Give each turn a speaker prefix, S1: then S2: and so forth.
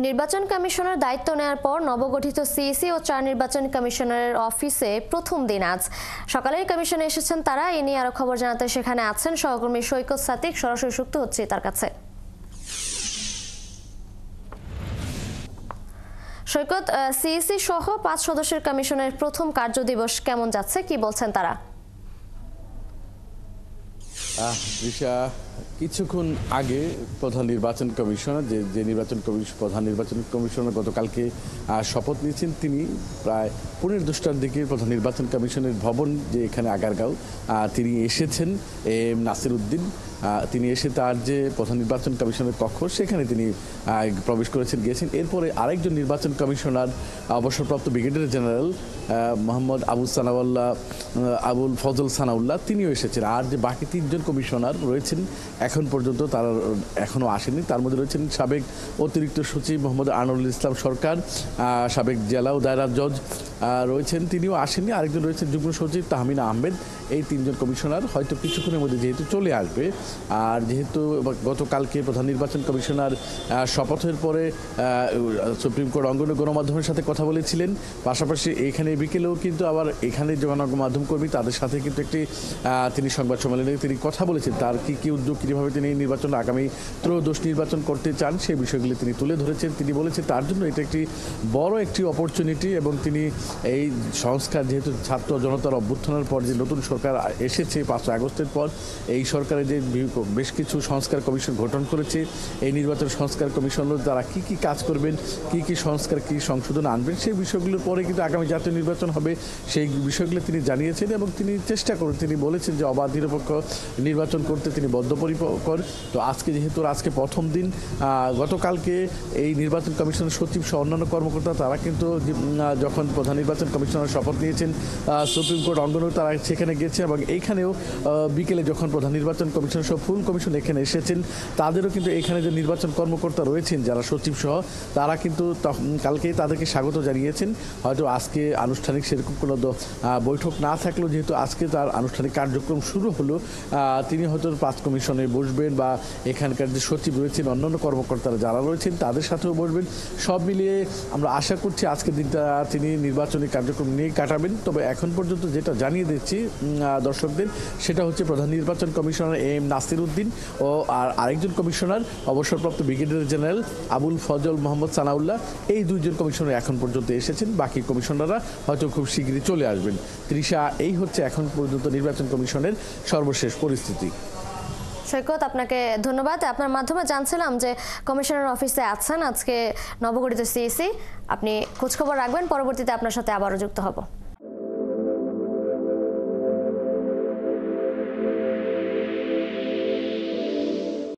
S1: নির্বাচন কমিশনের দায়িত্ব নেওয়ার পর নবগঠিত সিইসি ও ৪ নির্বাচন কমিশনারের অফিসে প্রথম দিন আজ সকালে কমিশনে এসেছেন তারা। এ নিয়ে আরো খবর জানাতে সেখানে আছেন সহকর্মী সৈকত সাতিক। সরাসরি যুক্ত হচ্ছে তার কাছে। সৈকত, সিইসি সহ ৫ সদস্যের কমিশনের প্রথম কার্যদিবস কেমন যাচ্ছে, কি বলছেন তারা?
S2: কিছুক্ষণ আগে প্রধান নির্বাচন কমিশনার প্রধান নির্বাচন কমিশনার গতকালকে শপথ নিয়েছেন। তিনি প্রায় ১৫:১০টার দিকে প্রধান নির্বাচন কমিশনের ভবন যে এখানে আগারগাঁও তিনি এসেছেন নাসির উদ্দিন। তিনি এসে তার যে প্রধান নির্বাচন কমিশনের কক্ষ সেখানে তিনি প্রবেশ করেছেন গিয়েছেন। এরপরে আরেকজন নির্বাচন কমিশনার অবসরপ্রাপ্ত ব্রিগেডিয়ার জেনারেল মোহাম্মদ আবুল ফজল সানাউল্লাহ তিনিও এসেছেন। আর যে বাকি ৩জন কমিশনার রয়েছেন এখন পর্যন্ত তারা এখনও আসেনি। তার মধ্যে রয়েছেন সাবেক অতিরিক্ত সচিব মোহাম্মদ আনোয়ারুল ইসলাম সরকার, সাবেক জেলা ও দায়রা জজ রয়েছেন, তিনিও আসেননি। আরেকজন রয়েছেন যুগ্ম সচিব তাহমিনা আহমেদ। এই ৩জন কমিশনার হয়তো কিছুক্ষণের মধ্যে যেহেতু চলে আসবে। আর যেহেতু গতকালকে প্রধান নির্বাচন কমিশনার শপথের পরে সুপ্রিম কোর্ট অঙ্গনে গণমাধ্যমের সাথে কথা বলেছিলেন, পাশাপাশি এখানে বিকেলেও কিন্তু আবার এখানে যে গণমাধ্যম কর্মী তাদের সাথে কিন্তু একটি তিনি সংবাদ সম্মেলনে তিনি কথা বলেছেন। তার কি উদ্যোগ, কীভাবে তিনি নির্বাচন আগামী ত্রয়োদশ নির্বাচন করতে চান সেই বিষয়গুলি তিনি তুলে ধরেছেন। তিনি বলেছেন তার জন্য এটা একটি বড় একটি অপরচুনিটি এবং তিনি এই সংস্কার, যেহেতু ছাত্র জনতার অভ্যুত্থানের পর যে নতুন সরকার এসেছে ৫ আগস্টের পর, এই সরকারের যে বেশ কিছু সংস্কার কমিশন গঠন করেছে, এই নির্বাচন সংস্কার কমিশনের দ্বারা কি কাজ করবেন, কি সংস্কার কি সংশোধন আনবেন সেই বিষয়গুলোর পরে কিন্তু আগামী জাতীয় নির্বাচন হবে, সেই বিষয়গুলো তিনি জানিয়েছেন এবং তিনি চেষ্টা করেন। তিনি বলেছেন যে অবাধ নিরপেক্ষ নির্বাচন করতে তিনি বদ্ধপরিকর। তো আজকে প্রথম দিন। গতকালকে এই নির্বাচন কমিশনের সচিব সহ অন্যান্য কর্মকর্তা তারা কিন্তু যখন প্রধান নির্বাচন কমিশনার শপথ নিয়েছেন সুপ্রিম কোর্ট অঙ্গনেও তারা সেখানে গেছে এবং এইখানেও বিকেলে যখন প্রধান নির্বাচন কমিশনার সহ ফুল কমিশন এখানে এসেছেন, তাদেরও কিন্তু এখানে যে নির্বাচন কর্মকর্তা রয়েছেন যারা সচিব সহ তারা কিন্তু কালকেই তাদেরকে স্বাগত জানিয়েছেন। হয়তো আজকে আনুষ্ঠানিক সেরকম কোনো বৈঠক না থাকলেও যেহেতু আজকে তার আনুষ্ঠানিক কার্যক্রম শুরু হলো, তিনি হয়তো ৫ কমিশনে বসবেন বা এখানকার যে সচিব রয়েছেন অন্যান্য কর্মকর্তারা যারা রয়েছেন তাদের সাথেও বসবেন। সব মিলিয়ে আমরা আশা করছি আজকের দিনটা তিনি নির্বাচনী কার্যক্রম নিয়ে কাটাবেন। তবে এখন পর্যন্ত যেটা জানিয়ে দিচ্ছি দর্শকদের, সেটা হচ্ছে প্রধান নির্বাচন কমিশনার নাসির উদ্দিন ও আরেকজন কমিশনার অবসরপ্রাপ্ত ব্রিগেডিয়ার জেনারেল আবুল ফজল মোহাম্মদ সানাউল্লাহ, এই ২জন কমিশনার এখন পর্যন্ত এসেছেন। বাকি কমিশনাররা হয়তো খুব শীঘ্রই চলে আসবেন। তৃষা, এই হচ্ছে এখন পর্যন্ত নির্বাচন কমিশনের সর্বশেষ পরিস্থিতি।
S1: সৈকত, আপনাকে ধন্যবাদ। আপনার মাধ্যমে জানছিলাম যে কমিশনার অফিসে আছেন আজকে নবগঠিত সিইসি। আপনি খোঁজখবর রাখবেন, পরবর্তীতে আপনার সাথে আবারও যুক্ত হব।